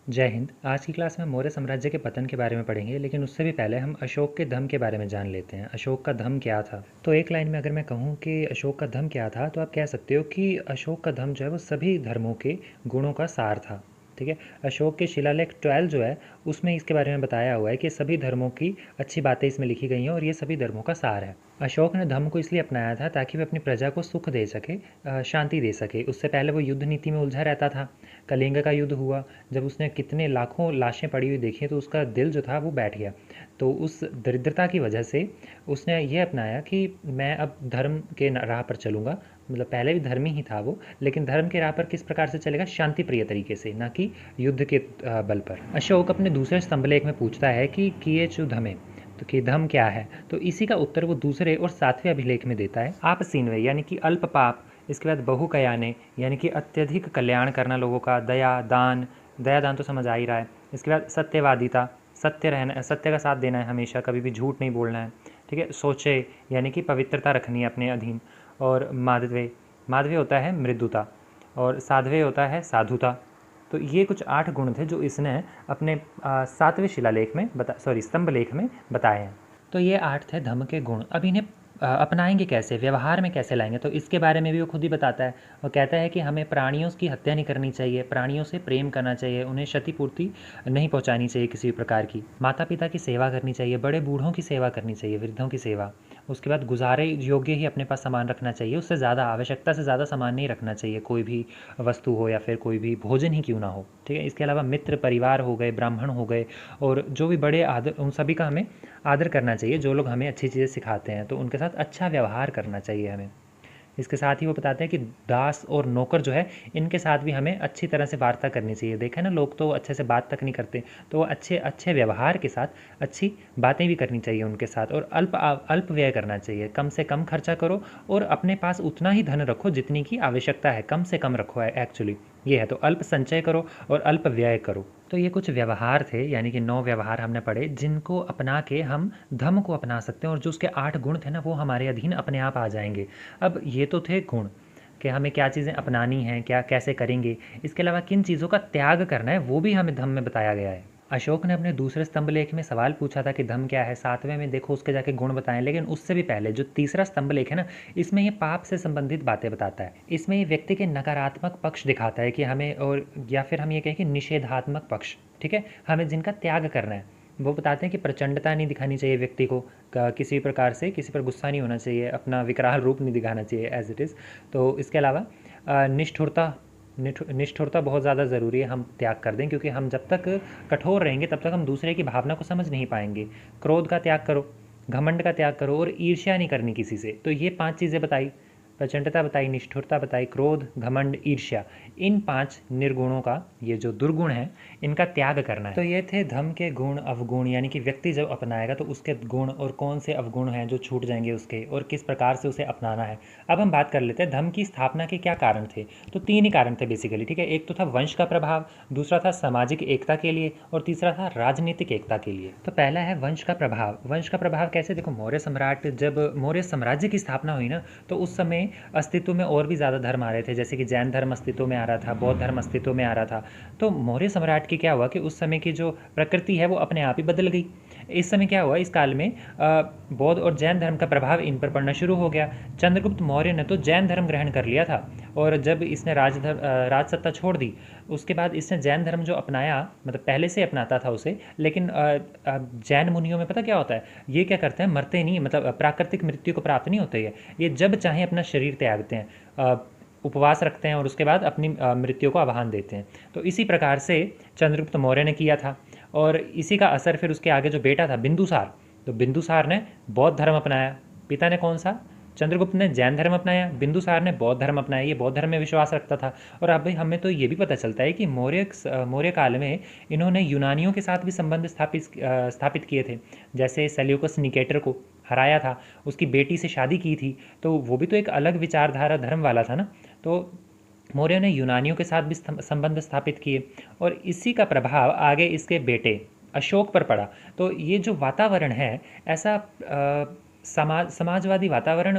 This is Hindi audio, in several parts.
जय हिंद। आज की क्लास में मौर्य साम्राज्य के पतन के बारे में पढ़ेंगे, लेकिन उससे भी पहले हम अशोक के धम्म के बारे में जान लेते हैं। अशोक का धम्म क्या था? तो एक लाइन में अगर मैं कहूँ कि अशोक का धम्म क्या था, तो आप कह सकते हो कि अशोक का धम्म जो है वो सभी धर्मों के गुणों का सार था। ठीक है। अशोक के शिलालेख 12 जो है उसमें इसके बारे में बताया हुआ है कि सभी धर्मों की अच्छी बातें इसमें लिखी गई हैं और ये सभी धर्मों का सार है। अशोक ने धम्म को इसलिए अपनाया था ताकि वह अपनी प्रजा को सुख दे सके, शांति दे सके। उससे पहले वो युद्ध नीति में उलझा रहता था। कलिंग का युद्ध हुआ, जब उसने कितने लाखों लाशें पड़ी हुई देखी तो उसका दिल जो था वो बैठ गया। तो उस दरिद्रता की वजह से उसने ये अपनाया कि मैं अब धर्म के राह पर चलूँगा। मतलब पहले भी धर्मी ही था वो, लेकिन धर्म के राह पर किस प्रकार से चलेगा? शांति प्रिय तरीके से, ना कि युद्ध के बल पर। अशोक अपने दूसरे स्तंभलेख में पूछता है कि किए चु धमे, तो कि धम क्या है? तो इसी का उत्तर वो दूसरे और 7वें अभिलेख में देता है। आप सीनवे यानी कि अल्प पाप, इसके बाद बहुकयाने यानी कि अत्यधिक कल्याण करना लोगों का, दया दान, दया दान तो समझ आ ही रहा है। इसके बाद सत्यवादिता, सत्य रहना, सत्य का साथ देना है हमेशा, कभी भी झूठ नहीं बोलना है। ठीक है। सोचे यानी कि पवित्रता रखनी है अपने अधीन। और माधवे, माधवे होता है मृदुता, और साधवे होता है साधुता। तो ये कुछ 8 गुण थे जो इसने अपने 7वें शिलालेख में स्तंभ लेख में बताए हैं। तो ये 8 थे धम्म के गुण। अब इन्हें अपनाएंगे कैसे, व्यवहार में कैसे लाएंगे, तो इसके बारे में भी वो खुद ही बताता है। वो कहता है कि हमें प्राणियों की हत्या नहीं करनी चाहिए, प्राणियों से प्रेम करना चाहिए, उन्हें क्षतिपूर्ति नहीं पहुंचानी चाहिए किसी प्रकार की, माता पिता की सेवा करनी चाहिए, बड़े बूढ़ों की सेवा करनी चाहिए, वृद्धों की सेवा। उसके बाद गुजारे योग्य ही अपने पास सामान रखना चाहिए, उससे ज़्यादा, आवश्यकता से ज़्यादा सामान नहीं रखना चाहिए, कोई भी वस्तु हो या फिर कोई भी भोजन ही क्यों ना हो। ठीक है। इसके अलावा मित्र परिवार हो गए, ब्राह्मण हो गए, और जो भी बड़े आदर, उन सभी का हमें आदर करना चाहिए। जो लोग हमें अच्छी चीज़ें सिखाते हैं तो उनके साथ अच्छा व्यवहार करना चाहिए हमें। इसके साथ ही वो बताते हैं कि दास और नौकर जो है, इनके साथ भी हमें अच्छी तरह से वार्ता करनी चाहिए। देखा ना, लोग तो अच्छे से बात तक नहीं करते, तो अच्छे अच्छे व्यवहार के साथ अच्छी बातें भी करनी चाहिए उनके साथ। और अल्प व्यय करना चाहिए, कम से कम खर्चा करो और अपने पास उतना ही धन रखो जितनी की आवश्यकता है, कम से कम रखो है एक्चुअली। ये है, तो अल्प संचय करो और अल्प व्यय करो। तो ये कुछ व्यवहार थे, यानी कि 9 व्यवहार हमने पढ़े, जिनको अपना के हम धम्म को अपना सकते हैं, और जो उसके 8 गुण थे ना वो हमारे अधीन अपने आप आ जाएंगे। अब ये तो थे गुण कि हमें क्या चीज़ें अपनानी हैं, क्या कैसे करेंगे। इसके अलावा किन चीज़ों का त्याग करना है वो भी हमें धम्म में बताया गया है। अशोक ने अपने दूसरे स्तंभ लेख में सवाल पूछा था कि धम्म क्या है। 7वें में देखो उसके जाके गुण बताएं, लेकिन उससे भी पहले जो तीसरा स्तंभ लेख है ना, इसमें ये पाप से संबंधित बातें बताता है। इसमें ये व्यक्ति के नकारात्मक पक्ष दिखाता है कि हमें, और या फिर हम ये कहें कि निषेधात्मक पक्ष, ठीक है, हमें जिनका त्याग करना है। वो बताते हैं कि प्रचंडता नहीं दिखानी चाहिए व्यक्ति को, किसी प्रकार से किसी पर गुस्सा नहीं होना चाहिए, अपना विकराल रूप नहीं दिखाना चाहिए एज इट इज़। तो इसके अलावा निष्ठुरता, निष्ठुरता बहुत ज़्यादा ज़रूरी है, हम त्याग कर दें, क्योंकि हम जब तक कठोर रहेंगे तब तक हम दूसरे की भावना को समझ नहीं पाएंगे। क्रोध का त्याग करो, घमंड का त्याग करो, और ईर्ष्या नहीं करनी किसी से। तो ये 5 चीज़ें बताई, प्रचंडता बताई, निष्ठुरता बताई, क्रोध, घमंड, ईर्ष्या। इन 5 निर्गुणों का, ये जो दुर्गुण हैं, इनका त्याग करना है। तो ये थे धम्म के गुण अवगुण, यानी कि व्यक्ति जब अपनाएगा तो उसके गुण और कौन से अवगुण हैं जो छूट जाएंगे उसके, और किस प्रकार से उसे अपनाना है। अब हम बात कर लेते हैं धम्म की स्थापना के क्या कारण थे। तो 3 ही कारण थे बेसिकली। ठीक है। एक तो था वंश का प्रभाव, दूसरा था सामाजिक एकता के लिए, और तीसरा था राजनीतिक एकता के लिए। तो पहला है वंश का प्रभाव। वंश का प्रभाव कैसे? देखो, मौर्य सम्राट, जब मौर्य साम्राज्य की स्थापना हुई ना, तो उस समय अस्तित्व में और भी ज़्यादा धर्म आ रहे थे, जैसे कि जैन धर्म अस्तित्व में आ रहा था, बौद्ध धर्म अस्तित्व में आ रहा था। तो मौर्य सम्राट की क्या हुआ कि उस समय की जो प्रकृति है वो अपने आप ही बदल गई। इस समय क्या हुआ, इस काल में बौद्ध और जैन धर्म का प्रभाव इन पर पड़ना शुरू हो गया। चंद्रगुप्त मौर्य ने तो जैन धर्म ग्रहण कर लिया था, और जब इसने राज सत्ता छोड़ दी, उसके बाद इसने जैन धर्म जो अपनाया, मतलब पहले से अपनाता था उसे, लेकिन जैन मुनियों में पता क्या होता है, ये क्या करते हैं, मरते नहीं, मतलब प्राकृतिक मृत्यु को प्राप्त नहीं होते ये जब चाहे अपना शरीर त्यागते हैं, उपवास रखते हैं और उसके बाद अपनी मृत्यु को आह्वान देते हैं। तो इसी प्रकार से चंद्रगुप्त मौर्य ने किया था, और इसी का असर फिर उसके आगे जो बेटा था बिंदुसार, तो बिंदुसार ने बौद्ध धर्म अपनाया। पिता ने कौन सा? चंद्रगुप्त ने जैन धर्म अपनाया, बिंदुसार ने बौद्ध धर्म अपनाया। ये बौद्ध धर्म में विश्वास रखता था। और अब हमें तो ये भी पता चलता है कि मौर्य काल में इन्होंने यूनानियों के साथ भी संबंध स्थापित किए थे। जैसे सेल्यूकस निकेटर को हराया था, उसकी बेटी से शादी की थी, तो वो भी तो एक अलग विचारधारा धर्म वाला था ना। तो मौर्य ने यूनानियों के साथ भी संबंध स्थापित किए, और इसी का प्रभाव आगे इसके बेटे अशोक पर पड़ा। तो ये जो वातावरण है, ऐसा समाजवादी वातावरण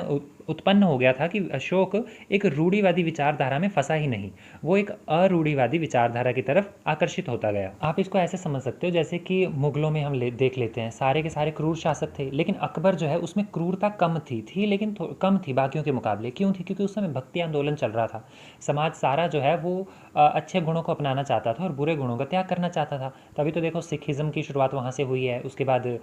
उत्पन्न हो गया था कि अशोक एक रूढ़िवादी विचारधारा में फंसा ही नहीं, वो एक अरूढ़िवादी विचारधारा की तरफ आकर्षित होता गया। आप इसको ऐसे समझ सकते हो जैसे कि मुगलों में हम देख लेते हैं, सारे के सारे क्रूर शासक थे, लेकिन अकबर जो है उसमें क्रूरता कम थी लेकिन कम थी बाकियों के मुकाबले। क्यों थी? क्योंकि उस समय भक्ति आंदोलन चल रहा था। समाज सारा जो है वो अच्छे गुणों को अपनाना चाहता था और बुरे गुणों का त्याग करना चाहता था। तभी तो देखो सिखिज़्म की शुरुआत वहाँ से हुई है, उसके बाद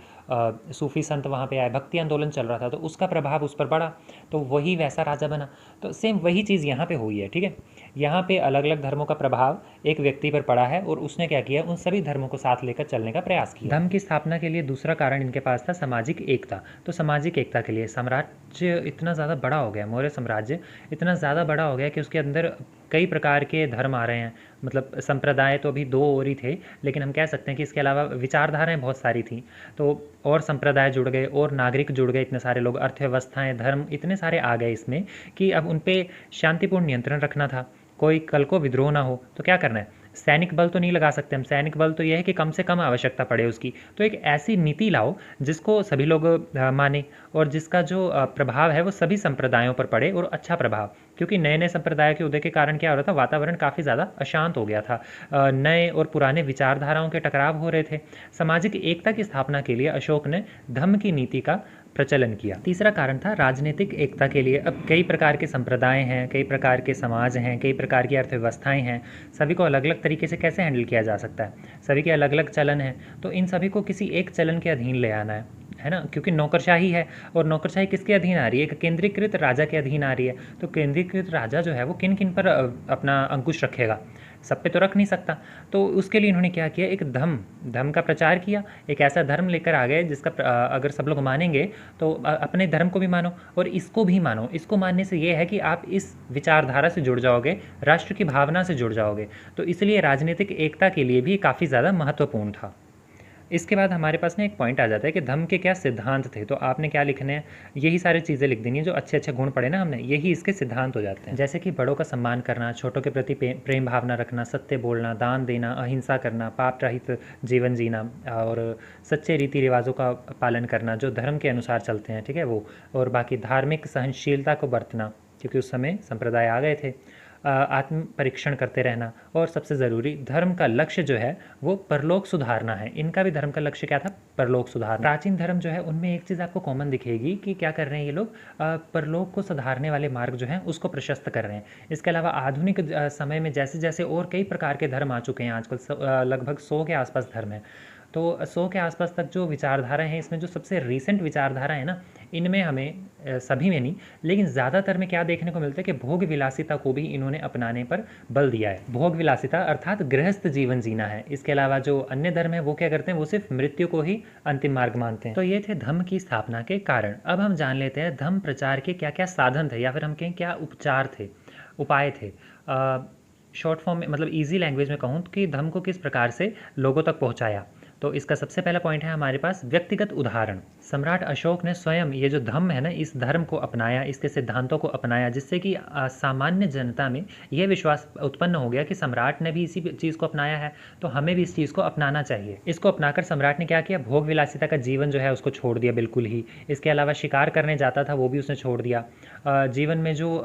सूफी संत वहाँ पे आए, भक्ति आंदोलन चल रहा था तो उसका प्रभाव उस पर पड़ा, तो वही वैसा राजा बना। तो सेम वही चीज़ यहाँ पे हुई है, ठीक है। यहाँ पे अलग अलग धर्मों का प्रभाव एक व्यक्ति पर पड़ा है और उसने क्या किया, उन सभी धर्मों को साथ लेकर चलने का प्रयास किया। धर्म की स्थापना के लिए दूसरा कारण इनके पास था सामाजिक एकता। तो सामाजिक एकता के लिए साम्राज्य इतना ज़्यादा बड़ा हो गया, मौर्य साम्राज्य इतना ज़्यादा बड़ा हो गया कि उसके अंदर कई प्रकार के धर्म आ रहे हैं। मतलब संप्रदाय तो अभी 2 और ही थे, लेकिन हम कह सकते हैं कि इसके अलावा विचारधाराएं बहुत सारी थीं। तो और संप्रदाय जुड़ गए और नागरिक जुड़ गए, इतने सारे लोग, अर्थव्यवस्थाएं, धर्म इतने सारे आ गए इसमें कि अब उन पे शांतिपूर्ण नियंत्रण रखना था। कोई कल को विद्रोह ना हो तो क्या करना है, सैनिक बल तो नहीं लगा सकते हम। सैनिक बल तो यह है कि कम से कम आवश्यकता पड़े उसकी। तो एक ऐसी नीति लाओ जिसको सभी लोग माने और जिसका जो प्रभाव है वो सभी संप्रदायों पर पड़े और अच्छा प्रभाव। क्योंकि नए नए संप्रदाय के उदय के कारण क्या हो रहा था, वातावरण काफ़ी ज़्यादा अशांत हो गया था, नए और पुराने विचारधाराओं के टकराव हो रहे थे। सामाजिक एकता की स्थापना के लिए अशोक ने धम्म की नीति का प्रचलन किया। तीसरा कारण था राजनीतिक एकता के लिए। अब कई प्रकार के संप्रदाय हैं, कई प्रकार के समाज हैं, कई प्रकार की अर्थव्यवस्थाएं हैं, सभी को अलग अलग तरीके से कैसे हैंडल किया जा सकता है, सभी के अलग अलग चलन हैं, तो इन सभी को किसी एक चलन के अधीन ले आना है ना। क्योंकि नौकरशाही है और नौकरशाही किसके अधीन आ रही है, एक केंद्रीकृत राजा के अधीन आ रही है। तो केंद्रीकृत राजा जो है वो किन किन पर अपना अंकुश रखेगा, सब पे तो रख नहीं सकता। तो उसके लिए इन्होंने क्या किया, एक धर्म का प्रचार किया, एक ऐसा धर्म लेकर आ गए जिसका अगर सब लोग मानेंगे तो अपने धर्म को भी मानो और इसको भी मानो। इसको मानने से ये है कि आप इस विचारधारा से जुड़ जाओगे, राष्ट्र की भावना से जुड़ जाओगे। तो इसलिए राजनीतिक एकता के लिए भी काफ़ी ज़्यादा महत्वपूर्ण था। इसके बाद हमारे पास ना एक पॉइंट आ जाता है कि धम्म के क्या सिद्धांत थे। तो आपने क्या लिखने हैं, यही सारी चीज़ें लिख देनी है जो अच्छे अच्छे गुण पढ़े ना हमने, यही इसके सिद्धांत हो जाते हैं। जैसे कि बड़ों का सम्मान करना, छोटों के प्रति प्रेम भावना रखना, सत्य बोलना, दान देना, अहिंसा करना, पाप रहित जीवन जीना और सच्चे रीति रिवाजों का पालन करना जो धर्म के अनुसार चलते हैं, ठीक है वो। और बाकी धार्मिक सहनशीलता को बरतना, क्योंकि उस समय संप्रदाय आ गए थे। आत्म परीक्षण करते रहना और सबसे ज़रूरी धर्म का लक्ष्य जो है वो परलोक सुधारना है। इनका भी धर्म का लक्ष्य क्या था, परलोक सुधारना। प्राचीन धर्म जो है उनमें एक चीज़ आपको कॉमन दिखेगी कि क्या कर रहे हैं ये लोग, परलोक को सुधारने वाले मार्ग जो हैं उसको प्रशस्त कर रहे हैं। इसके अलावा आधुनिक समय में जैसे जैसे और कई प्रकार के धर्म आ चुके हैं आजकल, लगभग 100 के आसपास धर्म है। तो 100 के आसपास तक जो विचारधाराएं हैं, इसमें जो सबसे रीसेंट विचारधारा है ना, इनमें हमें सभी में नहीं लेकिन ज़्यादातर में क्या देखने को मिलता है कि भोग विलासिता को भी इन्होंने अपनाने पर बल दिया है। भोग विलासिता अर्थात गृहस्थ जीवन जीना है। इसके अलावा जो अन्य धर्म है वो क्या करते हैं, वो सिर्फ मृत्यु को ही अंतिम मार्ग मानते हैं। तो ये थे धम्म की स्थापना के कारण। अब हम जान लेते हैं धम्म प्रचार के क्या क्या साधन थे, या फिर हम कहें क्या उपचार थे, उपाय थे। शॉर्ट फॉर्म में, मतलब ईजी लैंग्वेज में कहूँ कि धम्म को किस प्रकार से लोगों तक पहुँचाया। तो इसका सबसे पहला पॉइंट है हमारे पास व्यक्तिगत उदाहरण। सम्राट अशोक ने स्वयं ये जो धम्म है ना, इस धर्म को अपनाया, इसके सिद्धांतों को अपनाया, जिससे कि सामान्य जनता में यह विश्वास उत्पन्न हो गया कि सम्राट ने भी इसी चीज़ को अपनाया है तो हमें भी इस चीज़ को अपनाना चाहिए। इसको अपनाकर सम्राट ने क्या किया, भोग विलासिता का जीवन जो है उसको छोड़ दिया बिल्कुल ही। इसके अलावा शिकार करने जाता था वो भी उसने छोड़ दिया। जीवन में जो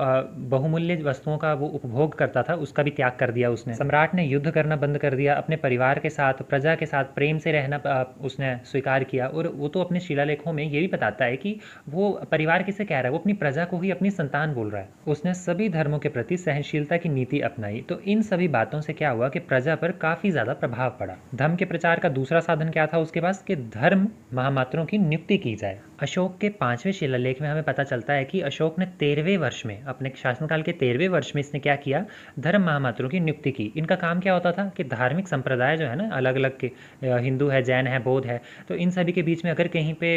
बहुमूल्य वस्तुओं का वो उपभोग करता था उसका भी त्याग कर दिया उसने। सम्राट ने युद्ध करना बंद कर दिया, अपने परिवार के साथ, प्रजा के साथ प्रेम से रहना उसने स्वीकार किया। और वो तो अपने शिलालेखों में ये भी बताता है कि वो परिवार किसे कह रहा है, वो अपनी प्रजा को ही अपनी संतान बोल रहा है। उसने सभी धर्मों के प्रति सहनशीलता की नीति अपनाई। तो इन सभी बातों से क्या हुआ कि प्रजा पर काफी ज्यादा प्रभाव पड़ा। धर्म के प्रचार का दूसरा साधन क्या था उसके पास, कि धर्म महामात्रों की नियुक्ति की जाए। अशोक के 5वें शिलालेख में हमें पता चलता है कि अशोक ने 13वें वर्ष में, अपने शासनकाल के 13वें वर्ष में इसने क्या किया, धर्म महामात्रों की नियुक्ति की। इनका काम क्या होता था कि धार्मिक संप्रदाय जो है ना, अलग अलग के, हिंदू है, जैन है, बौद्ध है, तो इन सभी के बीच में अगर कहीं पे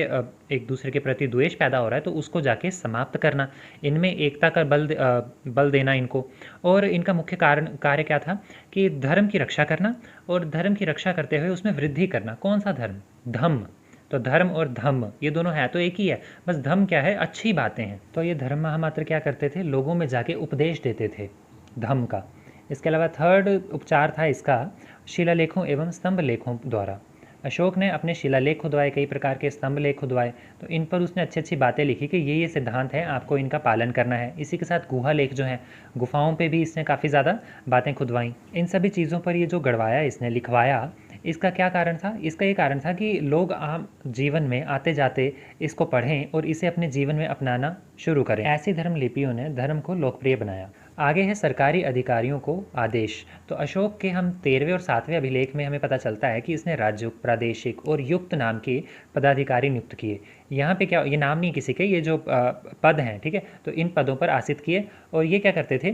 एक दूसरे के प्रति द्वेष पैदा हो रहा है तो उसको जाके समाप्त करना, इनमें एकता का बल देना इनको। और इनका मुख्य कार्य क्या था कि धर्म की रक्षा करना, और धर्म की रक्षा करते हुए उसमें वृद्धि करना। कौन सा धर्म, धम्म। तो धर्म और धम्म ये दोनों है तो एक ही है, बस धम्म क्या है, अच्छी बातें हैं। तो ये धर्म महामात्र क्या करते थे, लोगों में जाके उपदेश देते थे धम्म का। इसके अलावा थर्ड उपचार था इसका शिलालेखों एवं स्तंभ लेखों द्वारा। अशोक ने अपने शिलालेख खुदवाए, कई प्रकार के स्तंभ लेख खुदवाए, तो इन पर उसने अच्छी अच्छी बातें लिखी कि ये सिद्धांत है, आपको इनका पालन करना है। इसी के साथ गुहा लेख जो है, गुफाओं पे भी इसने काफ़ी ज़्यादा बातें खुदवाई। इन सभी चीज़ों पर ये जो गढ़वाया इसने, लिखवाया, इसका क्या कारण था? इसका ये कारण था कि लोग आम जीवन में आते जाते इसको पढ़ें और इसे अपने जीवन में अपनाना शुरू करें। ऐसी धर्म लिपियों ने धर्म को लोकप्रिय बनाया। आगे है सरकारी अधिकारियों को आदेश। तो अशोक के हम 13वें और 7वें अभिलेख में हमें पता चलता है कि इसने राजयुक्त, प्रादेशिक और युक्त नाम के पदाधिकारी नियुक्त किए। यहाँ पे क्या, ये नाम नहीं किसी के, ये जो पद हैं, ठीक है, तो इन पदों पर आसित किए। और ये क्या करते थे,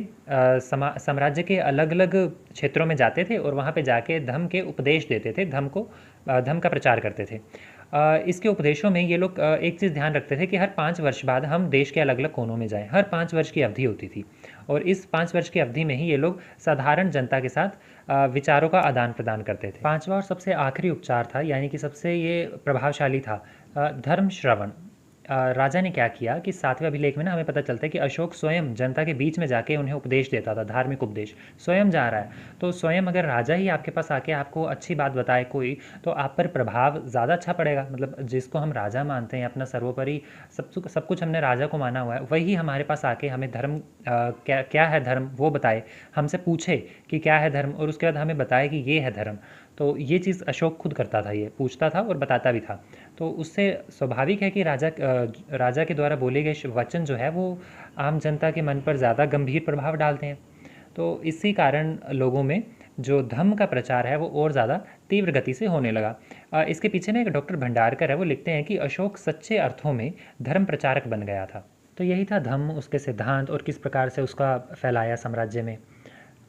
साम्राज्य के अलग अलग क्षेत्रों में जाते थे और वहाँ पे जाके धर्म के उपदेश देते थे, धर्म का प्रचार करते थे। इसके उपदेशों में ये लोग एक चीज़ ध्यान रखते थे कि हर 5 वर्ष बाद हम देश के अलग अलग कोनों में जाएं। हर 5 वर्ष की अवधि होती थी और इस 5 वर्ष की अवधि में ही ये लोग साधारण जनता के साथ विचारों का आदान प्रदान करते थे। पांचवा और सबसे आखिरी उपचार था, यानी कि सबसे ये प्रभावशाली था, धर्म श्रवण। राजा ने क्या किया कि 7वें अभिलेख में ना हमें पता चलता है कि अशोक स्वयं जनता के बीच में जाके उन्हें उपदेश देता था, धार्मिक उपदेश स्वयं जा रहा है। तो स्वयं अगर राजा ही आपके पास आके आपको अच्छी बात बताए कोई, तो आप पर प्रभाव ज़्यादा अच्छा पड़ेगा। मतलब जिसको हम राजा मानते हैं, अपना सर्वोपरि सब कुछ हमने राजा को माना हुआ है, वही हमारे पास आके हमें धर्म क्या क्या है धर्म वो बताए, हमसे पूछे कि क्या है धर्म और उसके बाद हमें बताए कि ये है धर्म। तो ये चीज़ अशोक खुद करता था, ये पूछता था और बताता भी था। तो उससे स्वाभाविक है कि राजा के द्वारा बोले गए वचन जो है वो आम जनता के मन पर ज़्यादा गंभीर प्रभाव डालते हैं। तो इसी कारण लोगों में जो धम्म का प्रचार है वो और ज़्यादा तीव्र गति से होने लगा। इसके पीछे ना एक डॉक्टर भंडारकर है, वो लिखते हैं कि अशोक सच्चे अर्थों में धर्म प्रचारक बन गया था। तो यही था धम्म, उसके सिद्धांत और किस प्रकार से उसका फैलाया साम्राज्य में।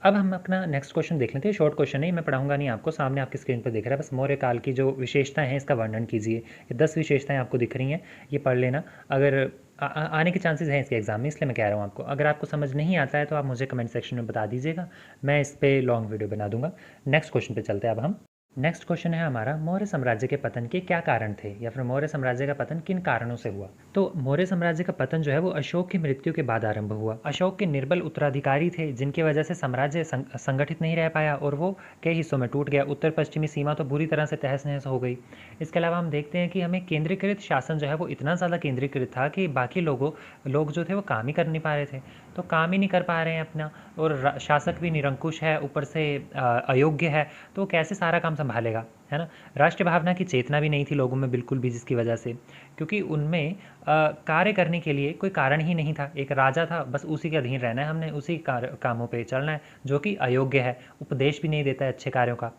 अब हम अपना नेक्स्ट क्वेश्चन देख लेते हैं। शॉर्ट क्वेश्चन नहीं, मैं पढ़ाऊंगा नहीं आपको, सामने आपकी स्क्रीन पर दिख रहा है, बस मौर्य काल की जो विशेषताएं हैं इसका वर्णन कीजिए। ये 10 विशेषताएं आपको दिख रही हैं, ये पढ़ लेना। अगर आने के चांसेस हैं इसके एग्जाम में, इसलिए मैं कह रहा हूँ आपको। अगर आपको समझ नहीं आता है तो आप मुझे कमेंट सेक्शन में बता दीजिएगा, मैं इस पर लॉन्ग वीडियो बना दूंगा। नेक्स्ट क्वेश्चन पे चलते हैं अब हम। नेक्स्ट क्वेश्चन है हमारा, मौर्य साम्राज्य के पतन के क्या कारण थे, या फिर मौर्य साम्राज्य का पतन किन कारणों से हुआ। तो मौर्य साम्राज्य का पतन जो है वो अशोक की मृत्यु के बाद आरंभ हुआ। अशोक के निर्बल उत्तराधिकारी थे जिनकी वजह से साम्राज्य संगठित नहीं रह पाया और वो कई हिस्सों में टूट गया। उत्तर पश्चिमी सीमा तो बुरी तरह से तहस नहस हो गई। इसके अलावा हम देखते हैं कि हमें केंद्रीकृत शासन जो है वो इतना ज़्यादा केंद्रीकृत था कि बाकी लोग जो थे वो काम ही कर नहीं पा रहे थे। तो काम ही नहीं कर पा रहे हैं अपना, और शासक भी निरंकुश है, ऊपर से अयोग्य है, तो कैसे सारा काम संभालेगा, है ना। राष्ट्र भावना की चेतना भी नहीं थी लोगों में बिल्कुल भी, जिसकी वजह से, क्योंकि उनमें कार्य करने के लिए कोई कारण ही नहीं था। एक राजा था, बस उसी के अधीन रहना है, हमने उसी कामों पे चलना है, जो कि अयोग्य है, उपदेश भी नहीं देता है अच्छे कार्यों का।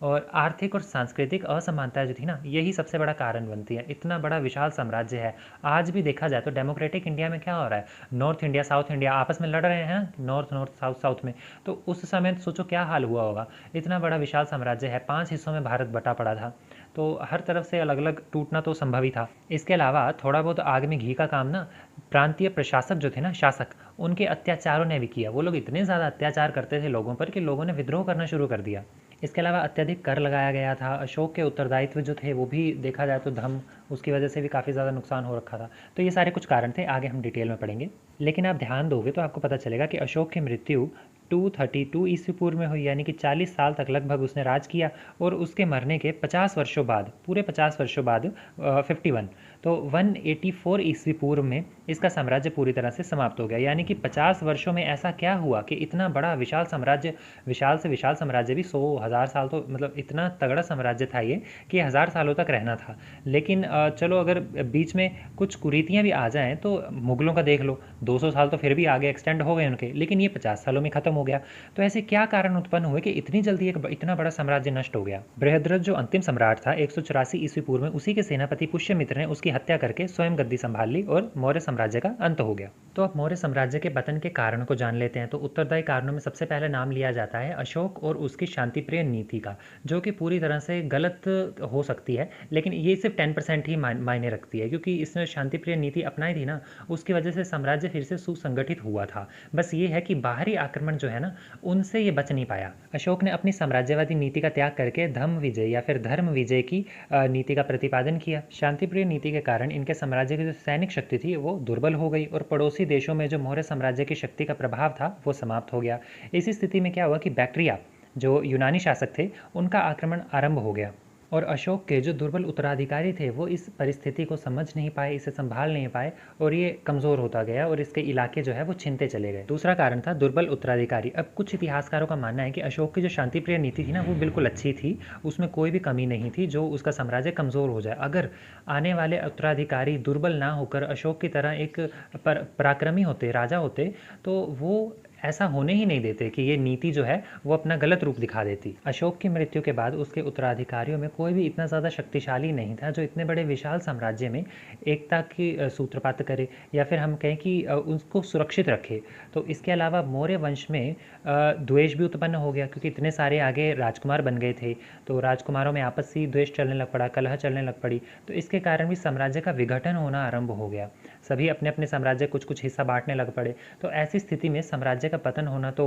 और आर्थिक और सांस्कृतिक असमानता जो थी ना, यही सबसे बड़ा कारण बनती है। इतना बड़ा विशाल साम्राज्य है, आज भी देखा जाए तो डेमोक्रेटिक इंडिया में क्या हो रहा है, नॉर्थ इंडिया साउथ इंडिया आपस में लड़ रहे हैं, नॉर्थ नॉर्थ साउथ साउथ में। तो उस समय सोचो क्या हाल हुआ होगा। इतना बड़ा विशाल साम्राज्य है, 5 हिस्सों में भारत बटा पड़ा था, तो हर तरफ से अलग अलग टूटना तो संभव ही था। इसके अलावा थोड़ा बहुत आग में घी का काम ना प्रांतीय प्रशासक जो थे ना, शासक, उनके अत्याचारों ने भी किया। वो लोग इतने ज़्यादा अत्याचार करते थे लोगों पर कि लोगों ने विद्रोह करना शुरू कर दिया। इसके अलावा अत्यधिक कर लगाया गया था। अशोक के उत्तरदायित्व जो थे वो भी देखा जाए तो धम्म, उसकी वजह से भी काफ़ी ज़्यादा नुकसान हो रखा था। तो ये सारे कुछ कारण थे, आगे हम डिटेल में पढ़ेंगे। लेकिन आप ध्यान दोगे तो आपको पता चलेगा कि अशोक की मृत्यु 232 ईस्वी पूर्व में हुई, यानी कि 40 साल तक लगभग उसने राज किया। और उसके मरने के 50 वर्षों बाद, पूरे 50 वर्षों बाद 51, तो 184 ईस्वी पूर्व में इसका साम्राज्य पूरी तरह से समाप्त हो गया। यानी कि 50 वर्षों में ऐसा क्या हुआ कि इतना बड़ा विशाल साम्राज्य, विशाल से विशाल साम्राज्य भी 100,000 साल, तो मतलब इतना तगड़ा साम्राज्य था ये कि 1000 सालों तक रहना था। लेकिन चलो अगर बीच में कुछ कुरीतियाँ भी आ जाएँ तो मुगलों का देख लो, 200 साल तो फिर भी आगे एक्सटेंड हो गए उनके, लेकिन ये 50 सालों में खत्म हो गया। तो ऐसे क्या कारण उत्पन्न हुए कि इतनी जल्दी एक इतना बड़ा साम्राज्य नष्ट हो गया। बृहद्रथ जो अंतिम सम्राट था 184 ईस्वी पूर्व में, उसी के सेनापति पुष्यमित्र ने उसकी हत्या करके स्वयं गद्दी संभाल ली और मौर्य साम्राज्य का अंत हो गया। तो अब मौर्य साम्राज्य के पतन के कारणों को जान लेते हैं। तो उत्तरदायी कारणों में सबसे पहले नाम लिया जाता है अशोक और उसकी शांतिप्रिय नीति का, जो कि पूरी तरह से गलत हो सकती है, लेकिन ये सिर्फ 10% ही मायने रखती है, क्योंकि इसने शांतिप्रिय नीति अपनाई थी ना, उसकी वजह से साम्राज्य फिर से सुसंगठित हुआ था। बस ये है कि बाहरी आक्रमण जो है ना, उनसे ये बच नहीं पाया। अशोक ने अपनी साम्राज्यवादी नीति का त्याग करके धम्म विजय या फिर धर्म विजय की नीति का प्रतिपादन किया। शांतिप्रिय नीति के कारण इनके साम्राज्य की जो सैनिक शक्ति थी वो दुर्बल हो गई और पड़ोसी देशों में जो मौर्य साम्राज्य की शक्ति का प्रभाव था वो समाप्त हो गया। इसी स्थिति में क्या हुआ कि बैक्ट्रिया जो यूनानी शासक थे, उनका आक्रमण आरंभ हो गया। और अशोक के जो दुर्बल उत्तराधिकारी थे वो इस परिस्थिति को समझ नहीं पाए, इसे संभाल नहीं पाए और ये कमज़ोर होता गया और इसके इलाके जो है वो छिनते चले गए। दूसरा कारण था दुर्बल उत्तराधिकारी। अब कुछ इतिहासकारों का मानना है कि अशोक की जो शांतिप्रिय नीति थी ना वो बिल्कुल अच्छी थी, उसमें कोई भी कमी नहीं थी जो उसका साम्राज्य कमज़ोर हो जाए। अगर आने वाले उत्तराधिकारी दुर्बल ना होकर अशोक की तरह एक पराक्रमी होते, राजा होते, तो वो ऐसा होने ही नहीं देते कि ये नीति जो है वो अपना गलत रूप दिखा देती। अशोक की मृत्यु के बाद उसके उत्तराधिकारियों में कोई भी इतना ज़्यादा शक्तिशाली नहीं था जो इतने बड़े विशाल साम्राज्य में एकता की सूत्रपात करे या फिर हम कहें कि उसको सुरक्षित रखे। तो इसके अलावा मौर्य वंश में द्वेष भी उत्पन्न हो गया क्योंकि इतने सारे आगे राजकुमार बन गए थे, तो राजकुमारों में आपसी द्वेष चलने लग पड़ा, कलह चलने लग पड़ी। तो इसके कारण भी साम्राज्य का विघटन होना आरंभ हो गया, सभी अपने अपने साम्राज्य कुछ कुछ हिस्सा बांटने लग पड़े। तो ऐसी स्थिति में साम्राज्य का पतन होना तो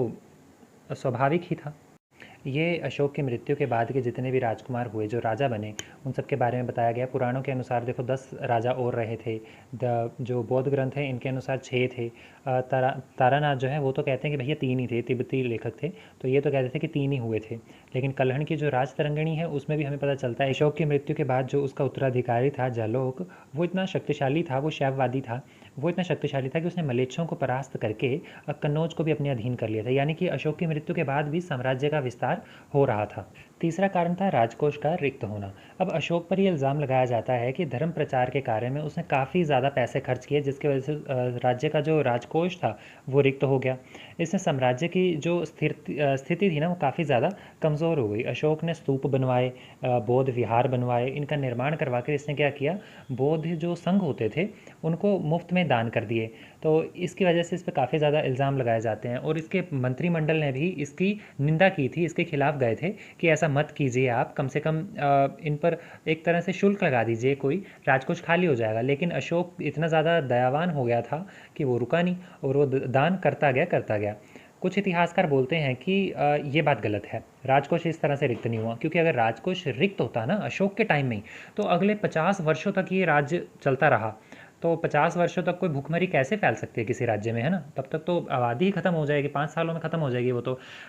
स्वाभाविक ही था। ये अशोक की मृत्यु के बाद के जितने भी राजकुमार हुए, जो राजा बने, उन सब के बारे में बताया गया। पुराणों के अनुसार देखो 10 राजा और रहे थे। जो बौद्ध ग्रंथ हैं इनके अनुसार 6 थे। तारानाथ जो है वो तो कहते हैं कि भैया 3 ही थे, तिब्बती लेखक थे, तो ये तो कहते थे कि 3 ही हुए थे। लेकिन कल्हण की जो राज तरंगिणी है उसमें भी हमें पता चलता है अशोक की मृत्यु के बाद जो उसका उत्तराधिकारी था जालोक, वो इतना शक्तिशाली था, वो शैववादी था, वो इतना शक्तिशाली था कि उसने मलेच्छों को परास्त करके कन्नौज को भी अपने अधीन कर लिया था। यानी कि अशोक की मृत्यु के बाद भी साम्राज्य का विस्तार हो रहा था। तीसरा कारण था राजकोष का रिक्त होना। अब अशोक पर यह इल्ज़ाम लगाया जाता है कि धर्म प्रचार के कार्य में उसने काफ़ी ज़्यादा पैसे खर्च किए, जिसकी वजह से राज्य का जो राजकोष था वो रिक्त हो गया। इससे साम्राज्य की जो स्थिति थी ना वो काफ़ी ज़्यादा कमज़ोर हो गई। अशोक ने स्तूप बनवाए, बौद्ध विहार बनवाए, इनका निर्माण करवा कर इसने क्या किया, बौद्ध जो संघ होते थे उनको मुफ्त में दान कर दिए। तो इसकी वजह से इस पर काफ़ी ज़्यादा इल्ज़ाम लगाए जाते हैं और इसके मंत्रिमंडल ने भी इसकी निंदा की थी, इसके खिलाफ गए थे कि ऐसा मत कीजिए आप, कम से कम इन पर एक तरह से शुल्क लगा दीजिए, कोई राजकोष खाली हो जाएगा। लेकिन अशोक इतना ज़्यादा दयावान हो गया था कि वो रुका नहीं और वो दान करता गया करता गया। कुछ इतिहासकार बोलते हैं कि ये बात गलत है, राजकोष इस तरह से रिक्त नहीं हुआ, क्योंकि अगर राजकोष रिक्त होता ना अशोक के टाइम में ही, तो अगले 50 वर्षों तक ये राज्य चलता रहा। तो 50 वर्षों तक कोई भूखमरी कैसे फैल सकती है किसी राज्य में, है ना? तब तक तो आबादी ही खत्म हो जाएगी, 5 सालों में खत्म हो जाएगी वो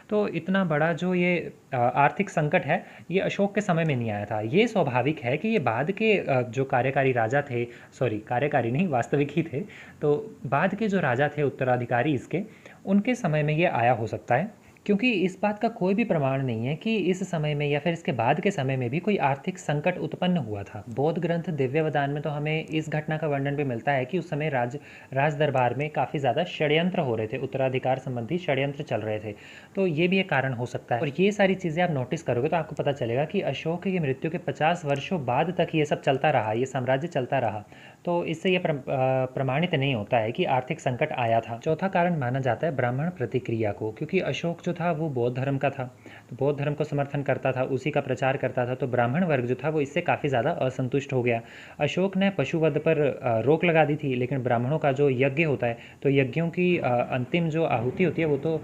तो इतना बड़ा जो ये आर्थिक संकट है, ये अशोक के समय में नहीं आया था। ये स्वाभाविक है कि ये बाद के जो कार्यकारी राजा थे, सॉरी कार्यकारी नहीं, वास्तविक ही थे, तो बाद के जो राजा थे उत्तराधिकारी इसके, उनके समय में ये आया हो सकता है। क्योंकि इस बात का कोई भी प्रमाण नहीं है कि इस समय में या फिर इसके बाद के समय में भी कोई आर्थिक संकट उत्पन्न हुआ था। बौद्ध ग्रंथ दिव्यवदान में तो हमें इस घटना का वर्णन भी मिलता है कि उस समय राज दरबार में काफ़ी ज़्यादा षड्यंत्र हो रहे थे, उत्तराधिकार संबंधी षड्यंत्र चल रहे थे। तो ये भी एक कारण हो सकता है। और ये सारी चीज़ें आप नोटिस करोगे तो आपको पता चलेगा कि अशोक की मृत्यु के 50 वर्षों बाद तक ये सब चलता रहा, ये साम्राज्य चलता रहा। तो इससे ये प्रमाणित नहीं होता है कि आर्थिक संकट आया था। चौथा कारण माना जाता है ब्राह्मण प्रतिक्रिया को, क्योंकि अशोक जो था वो बौद्ध धर्म का था, तो बौद्ध धर्म को समर्थन करता था, उसी का प्रचार करता था, तो ब्राह्मण वर्ग जो था वो इससे काफ़ी ज़्यादा असंतुष्ट हो गया। अशोक ने पशुवध पर रोक लगा दी थी, लेकिन ब्राह्मणों का जो यज्ञ होता है, तो यज्ञों की अंतिम जो आहुति होती है वो तो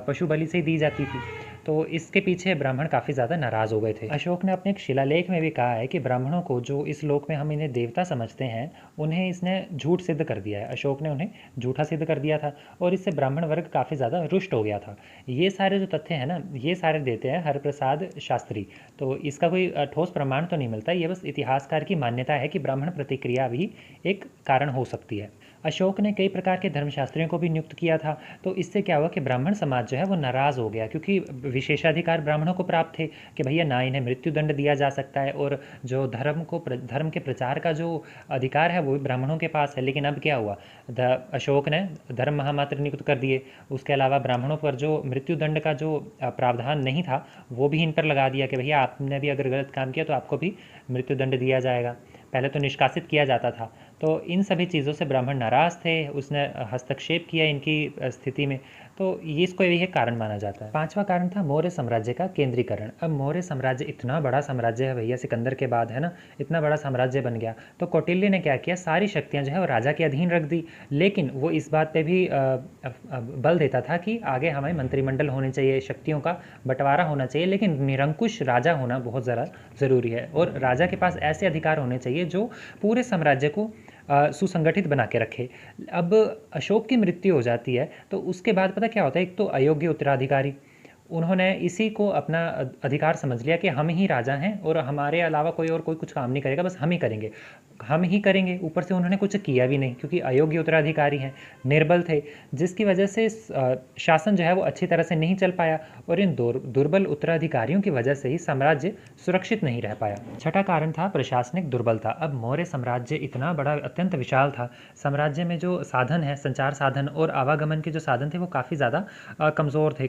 पशु बलि से ही दी जाती थी। तो इसके पीछे ब्राह्मण काफ़ी ज़्यादा नाराज़ हो गए थे। अशोक ने अपने एक शिलालेख में भी कहा है कि ब्राह्मणों को, जो इस लोक में हम इन्हें देवता समझते हैं, उन्हें इसने झूठ सिद्ध कर दिया है। अशोक ने उन्हें झूठा सिद्ध कर दिया था और इससे ब्राह्मण वर्ग काफ़ी ज़्यादा रुष्ट हो गया था। ये सारे जो तथ्य हैं ना, ये सारे देते हैं हरप्रसाद शास्त्री। तो इसका कोई ठोस प्रमाण तो नहीं मिलता, ये बस इतिहासकार की मान्यता है कि ब्राह्मण प्रतिक्रिया भी एक कारण हो सकती है। अशोक ने कई प्रकार के धर्मशास्त्रियों को भी नियुक्त किया था, तो इससे क्या हुआ कि ब्राह्मण समाज जो है वो नाराज़ हो गया, क्योंकि विशेषाधिकार ब्राह्मणों को प्राप्त थे कि भैया ना इन्हें मृत्यु दंड दिया जा सकता है और जो धर्म के प्रचार का जो अधिकार है वो भी ब्राह्मणों के पास है। लेकिन अब क्या हुआ, अशोक ने धर्म महामात्र नियुक्त कर दिए, उसके अलावा ब्राह्मणों पर जो मृत्यु दंड का जो प्रावधान नहीं था वो भी इन पर लगा दिया कि भैया आपने भी अगर गलत काम किया तो आपको भी मृत्यु दंड दिया जाएगा। पहले तो निष्कासित किया जाता था। तो इन सभी चीज़ों से ब्राह्मण नाराज़ थे, उसने हस्तक्षेप किया इनकी स्थिति में, तो ये इसको यही कारण माना जाता है। पांचवा कारण था मौर्य साम्राज्य का केंद्रीकरण। अब मौर्य साम्राज्य इतना बड़ा साम्राज्य है भैया, सिकंदर के बाद, है ना, इतना बड़ा साम्राज्य बन गया, तो कौटिल्य ने क्या किया, सारी शक्तियाँ जो है वो राजा के अधीन रख दी। लेकिन वो इस बात पे भी बल देता था कि आगे हमें मंत्रिमंडल होने चाहिए, शक्तियों का बंटवारा होना चाहिए, लेकिन निरंकुश राजा होना बहुत ज़्यादा ज़रूरी है और राजा के पास ऐसे अधिकार होने चाहिए जो पूरे साम्राज्य को सुसंगठित बना के रखे। अब अशोक की मृत्यु हो जाती है तो उसके बाद पता क्या होता है, एक तो अयोग्य उत्तराधिकारी, उन्होंने इसी को अपना अधिकार समझ लिया कि हम ही राजा हैं और हमारे अलावा कोई और कोई कुछ काम नहीं करेगा, बस हम ही करेंगे, हम ही करेंगे। ऊपर से उन्होंने कुछ किया भी नहीं क्योंकि अयोग्य उत्तराधिकारी हैं, निर्बल थे, जिसकी वजह से शासन जो है वो अच्छी तरह से नहीं चल पाया और इन दुर्बल उत्तराधिकारियों की वजह से ही साम्राज्य सुरक्षित नहीं रह पाया। छठा कारण था प्रशासनिक दुर्बलता। अब मौर्य साम्राज्य इतना बड़ा, अत्यंत विशाल था। साम्राज्य में जो साधन है, संचार साधन और आवागमन के जो साधन थे वो काफ़ी ज़्यादा कमज़ोर थे,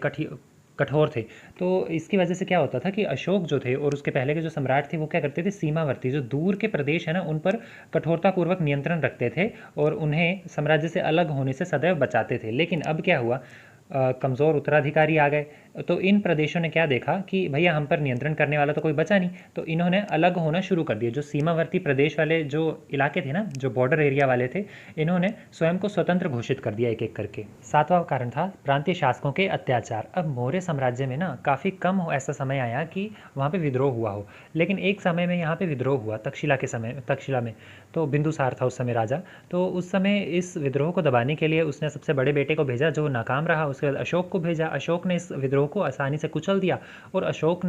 कठोर थे। तो इसकी वजह से क्या होता था कि अशोक जो थे और उसके पहले के जो सम्राट थे वो क्या करते थे, सीमावर्ती जो दूर के प्रदेश है ना उन पर कठोरतापूर्वक नियंत्रण रखते थे और उन्हें साम्राज्य से अलग होने से सदैव बचाते थे। लेकिन अब क्या हुआ, कमज़ोर उत्तराधिकारी आ गए तो इन प्रदेशों ने क्या देखा कि भैया हम पर नियंत्रण करने वाला तो कोई बचा नहीं, तो इन्होंने अलग होना शुरू कर दिया। जो सीमावर्ती प्रदेश वाले जो इलाके थे ना, जो बॉर्डर एरिया वाले थे, इन्होंने स्वयं को स्वतंत्र घोषित कर दिया एक एक करके। सातवां कारण था प्रांतीय शासकों के अत्याचार। अब मौर्य साम्राज्य में ना काफ़ी कम ऐसा समय आया कि वहाँ पे विद्रोह हुआ हो, लेकिन एक समय में यहाँ पे विद्रोह हुआ तक्षशिला में। तो बिंदुसार था उस समय राजा। तो उस समय इस विद्रोह को दबाने के लिए उसने सबसे बड़े बेटे को भेजा जो नाकाम रहा। उसके बाद अशोक को भेजा। अशोक ने इस विद्रोह को आसानी से कुचल दिया और अशोक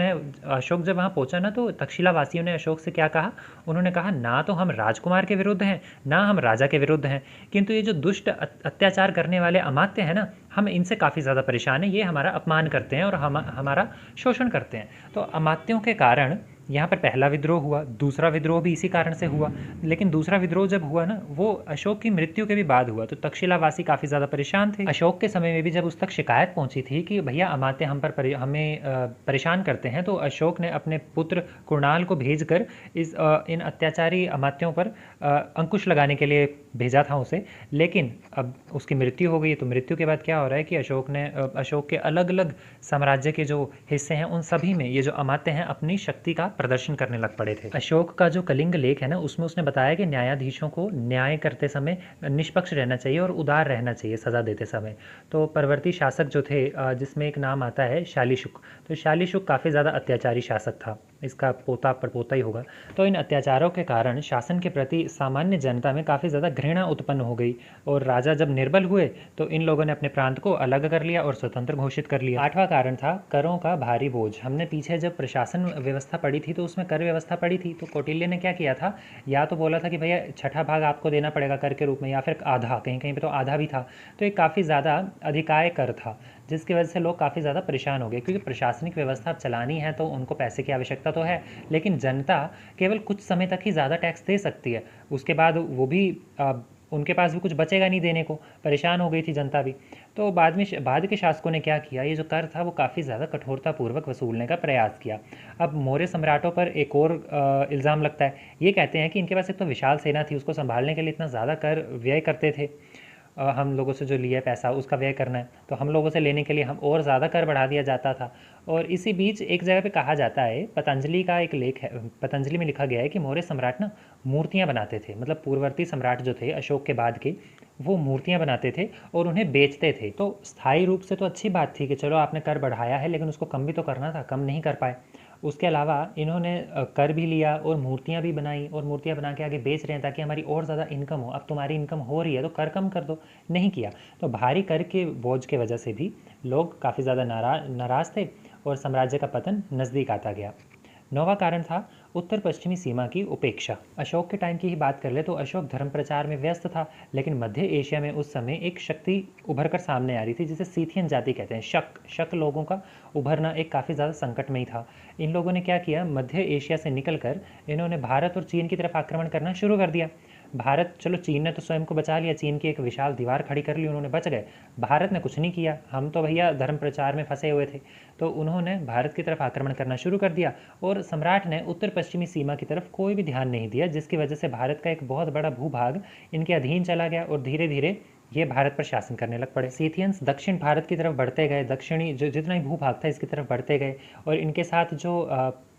जब वहाँ पहुँचा ना तो तक्षशिला वासियों ने अशोक से क्या कहा, उन्होंने कहा ना तो हम राजकुमार के विरुद्ध हैं ना हम राजा के विरुद्ध हैं, किंतु ये जो दुष्ट अत्याचार करने वाले अमात्य हैं ना, हम इनसे काफ़ी ज़्यादा परेशान हैं, ये हमारा अपमान करते हैं और हमारा शोषण करते हैं। तो अमात्यों के कारण यहाँ पर पहला विद्रोह हुआ, दूसरा विद्रोह भी इसी कारण से हुआ। लेकिन दूसरा विद्रोह जब हुआ ना वो अशोक की मृत्यु के भी बाद हुआ, तो तक्षशिलावासी काफ़ी ज़्यादा परेशान थे। अशोक के समय में भी जब उस तक शिकायत पहुंची थी कि भैया अमात्य हमें परेशान करते हैं, तो अशोक ने अपने पुत्र कुणाल को भेजकर इन अत्याचारी अमात्यों पर अंकुश लगाने के लिए भेजा था उसे। लेकिन अब उसकी मृत्यु हो गई, तो मृत्यु के बाद क्या हो रहा है कि अशोक के अलग अलग साम्राज्य के जो हिस्से हैं उन सभी में ये जो अमात्य हैं अपनी शक्ति का प्रदर्शन करने लग पड़े थे। अशोक का जो कलिंग लेख है ना उसमें उसने बताया कि न्यायाधीशों को न्याय करते समय निष्पक्ष रहना चाहिए और उदार रहना चाहिए सजा देते समय। तो परवर्ती शासक जो थे, जिसमें एक नाम आता है शालीशुक, तो शालीशुक काफ़ी ज़्यादा अत्याचारी शासक था, इसका पोता परपोता ही होगा। तो इन अत्याचारों के कारण शासन के प्रति सामान्य जनता में काफ़ी ज़्यादा घृणा उत्पन्न हो गई और राजा जब निर्बल हुए तो इन लोगों ने अपने प्रांत को अलग कर लिया और स्वतंत्र घोषित कर लिया। आठवां कारण था करों का भारी बोझ। हमने पीछे जब प्रशासन व्यवस्था पढ़ी थी तो उसमें कर व्यवस्था पढ़ी थी, तो कौटिल्य ने क्या किया था, या तो बोला था कि भैया छठा भाग आपको देना पड़ेगा कर के रूप में, या फिर आधा, कहीं कहीं पे तो आधा भी था। तो एक काफ़ी ज़्यादा अधिकाय कर था जिसकी वजह से लोग काफ़ी ज़्यादा परेशान हो गए, क्योंकि प्रशासनिक व्यवस्था चलानी है तो उनको पैसे की आवश्यकता तो है, लेकिन जनता केवल कुछ समय तक ही ज़्यादा टैक्स दे सकती है, उसके बाद वो भी उनके पास भी कुछ बचेगा नहीं देने को। परेशान हो गई थी जनता भी। तो बाद के शासकों ने क्या किया, ये जो कर था वो काफ़ी ज़्यादा कठोरतापूर्वक वसूलने का प्रयास किया। अब मौर्य सम्राटों पर एक और इल्ज़ाम लगता है। ये कहते हैं कि इनके पास एक तो विशाल सेना थी, उसको संभालने के लिए इतना ज़्यादा कर व्यय करते थे, हम लोगों से जो लिया पैसा उसका व्यय करना है, तो हम लोगों से लेने के लिए हम और ज़्यादा कर बढ़ा दिया जाता था। और इसी बीच एक जगह पे कहा जाता है, पतंजलि का एक लेख है, पतंजलि में लिखा गया है कि मौर्य सम्राट ना मूर्तियाँ बनाते थे, मतलब पूर्ववर्ती सम्राट जो थे अशोक के बाद के, वो मूर्तियाँ बनाते थे और उन्हें बेचते थे। तो स्थायी रूप से तो अच्छी बात थी कि चलो आपने कर बढ़ाया है, लेकिन उसको कम भी तो करना था, कम नहीं कर पाए। उसके अलावा इन्होंने कर भी लिया और मूर्तियाँ भी बनाई और मूर्तियाँ बना के आगे बेच रहे हैं ताकि हमारी और ज़्यादा इनकम हो। अब तुम्हारी इनकम हो रही है तो कर कम कर दो, नहीं किया। तो भारी कर के बोझ के वजह से भी लोग काफ़ी ज़्यादा नाराज़ थे और साम्राज्य का पतन नज़दीक आता गया। नौवां कारण था उत्तर पश्चिमी सीमा की उपेक्षा। अशोक के टाइम की ही बात कर ले तो अशोक धर्म प्रचार में व्यस्त था, लेकिन मध्य एशिया में उस समय एक शक्ति उभर कर सामने आ रही थी जिसे सीथियन जाति कहते हैं। शक लोगों का उभरना एक काफ़ी ज़्यादा संकट में ही था। इन लोगों ने क्या किया, मध्य एशिया से निकलकर इन्होंने भारत और चीन की तरफ आक्रमण करना शुरू कर दिया। भारत, चलो चीन ने तो स्वयं को बचा लिया, चीन की एक विशाल दीवार खड़ी कर ली, उन्होंने बच गए। भारत ने कुछ नहीं किया, हम तो भैया धर्म प्रचार में फंसे हुए थे। तो उन्होंने भारत की तरफ आक्रमण करना शुरू कर दिया और सम्राट ने उत्तर पश्चिमी सीमा की तरफ कोई भी ध्यान नहीं दिया, जिसकी वजह से भारत का एक बहुत बड़ा भूभाग इनके अधीन चला गया और धीरे धीरे ये भारत पर शासन करने लग पड़े। सीथियंस दक्षिण भारत की तरफ बढ़ते गए, दक्षिणी जो जितना ही भूभाग था इसकी तरफ बढ़ते गए और इनके साथ जो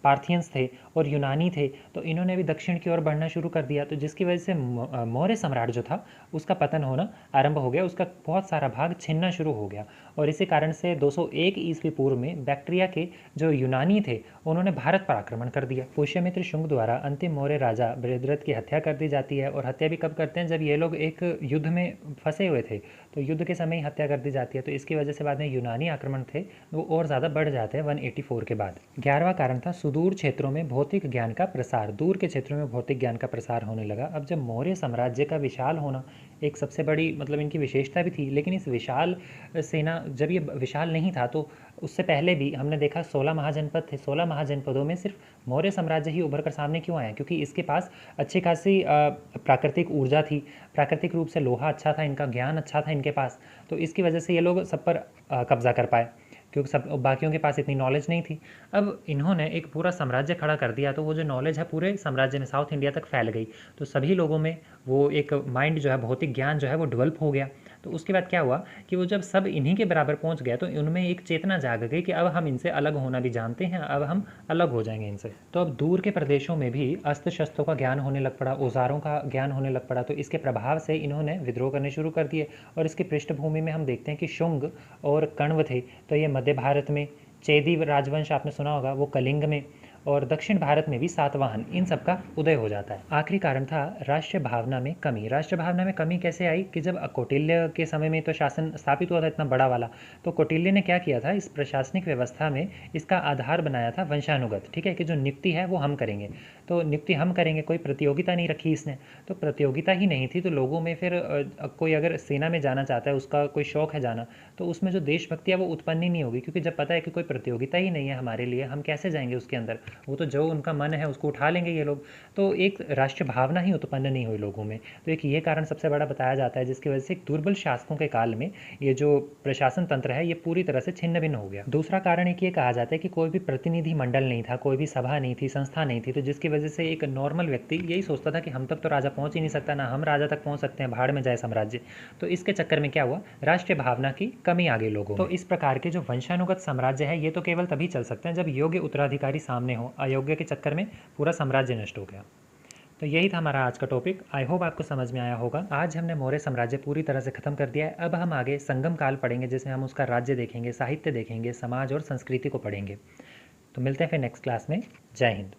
पार्थियंस थे और यूनानी थे, तो इन्होंने भी दक्षिण की ओर बढ़ना शुरू कर दिया, तो जिसकी वजह से मौर्य सम्राट जो था उसका पतन होना आरंभ हो गया, उसका बहुत सारा भाग छिनना शुरू हो गया। और इसी कारण से 201 ईस्वी पूर्व में बैक्ट्रिया के जो यूनानी थे उन्होंने भारत पर आक्रमण कर दिया। पुष्यमित्र शुंग द्वारा अंतिम मौर्य राजा बृहद्रथ की हत्या कर दी जाती है, और हत्या भी कब करते हैं, जब ये लोग एक युद्ध में फंसे हुए थे, तो युद्ध के समय ही हत्या कर दी जाती है। तो इसकी वजह से बाद में यूनानी आक्रमण थे वो और ज़्यादा बढ़ जाते हैं 184 के बाद। 11वां कारण था सुदूर क्षेत्रों में भौतिक ज्ञान का प्रसार। दूर के क्षेत्रों में भौतिक ज्ञान का प्रसार होने लगा। अब जब मौर्य साम्राज्य का विशाल होना एक सबसे बड़ी मतलब इनकी विशेषता भी थी, लेकिन इस विशाल सेना जब ये विशाल नहीं था तो उससे पहले भी हमने देखा 16 महाजनपद थे। 16 महाजनपदों में सिर्फ मौर्य साम्राज्य ही उभर कर सामने क्यों आया, क्योंकि इसके पास अच्छी खासी प्राकृतिक ऊर्जा थी, प्राकृतिक रूप से लोहा अच्छा था, इनका ज्ञान अच्छा था इनके पास, तो इसकी वजह से ये लोग सब पर कब्जा कर पाए, क्योंकि सब बाकियों के पास इतनी नॉलेज नहीं थी। अब इन्होंने एक पूरा साम्राज्य खड़ा कर दिया, तो वो जो नॉलेज है पूरे साम्राज्य में साउथ इंडिया तक फैल गई, तो सभी लोगों में वो एक माइंड जो है, भौतिक ज्ञान जो है वो डेवलप हो गया। तो उसके बाद क्या हुआ कि वो जब सब इन्हीं के बराबर पहुंच गया तो उनमें एक चेतना जाग गई कि अब हम इनसे अलग होना भी जानते हैं, अब हम अलग हो जाएंगे इनसे। तो अब दूर के प्रदेशों में भी अस्त्र शस्त्रों का ज्ञान होने लग पड़ा, औजारों का ज्ञान होने लग पड़ा, तो इसके प्रभाव से इन्होंने विद्रोह करने शुरू कर दिए। और इसकी पृष्ठभूमि में हम देखते हैं कि शुंग और कण्व थे, तो ये मध्य भारत में, चेदी राजवंश आपने सुना होगा वो कलिंग में, और दक्षिण भारत में भी सातवाहन, इन सब का उदय हो जाता है। आखिरी कारण था राष्ट्रीय भावना में कमी। राष्ट्रीय भावना में कमी कैसे आई कि जब कौटिल्य के समय में तो शासन स्थापित हुआ था इतना बड़ा वाला, तो कौटिल्य ने क्या किया था, इस प्रशासनिक व्यवस्था में इसका आधार बनाया था वंशानुगत, ठीक है, कि जो नियुक्ति है वो हम करेंगे, तो नियुक्ति हम करेंगे, कोई प्रतियोगिता नहीं रखी इसने। तो प्रतियोगिता ही नहीं थी तो लोगों में फिर कोई अगर सेना में जाना चाहता है, उसका कोई शौक है जाना, तो उसमें जो देशभक्ति है वो उत्पन्न ही नहीं होगी, क्योंकि जब पता है कि कोई प्रतियोगिता ही नहीं है हमारे लिए, हम कैसे जाएंगे उसके अंदर, वो तो जो उनका मन है उसको उठा लेंगे ये लोग। तो एक राष्ट्रीय भावना ही उत्पन्न नहीं हुई लोगों में, तो एक ये कारण सबसे बड़ा बताया जाता है, जिसकी वजह से एक दुर्बल शासकों के काल में ये जो प्रशासन तंत्र है ये पूरी तरह से छिन्न भिन्न हो गया। दूसरा कारण एक ये कहा जाता है कि कोई भी प्रतिनिधि मंडल नहीं था, कोई भी सभा नहीं थी, संस्था नहीं थी, तो जिसकी वजह से एक नॉर्मल व्यक्ति यही सोचता था कि हम तक तो राजा पहुंच ही नहीं सकता, ना हम राजा तक पहुंच सकते हैं, भाड़ में जाए साम्राज्य। तो इसके चक्कर में क्या हुआ, राष्ट्रीय भावना की कमी आ गई लोगों में। तो इस प्रकार के जो वंशानुगत साम्राज्य है ये तो केवल तभी चल सकते हैं जब योग्य उत्तराधिकारी सामने हो, अयोग्य के चक्कर में पूरा साम्राज्य नष्ट हो गया। तो यही था हमारा आज का टॉपिक। आई होप आपको समझ में आया होगा। आज हमने मौर्य साम्राज्य पूरी तरह से खत्म कर दिया है। अब हम आगे संगम काल पढ़ेंगे, जिसमें हम उसका राज्य देखेंगे, साहित्य देखेंगे, समाज और संस्कृति को पढ़ेंगे। तो मिलते हैं फिर नेक्स्ट क्लास में। जय हिंद।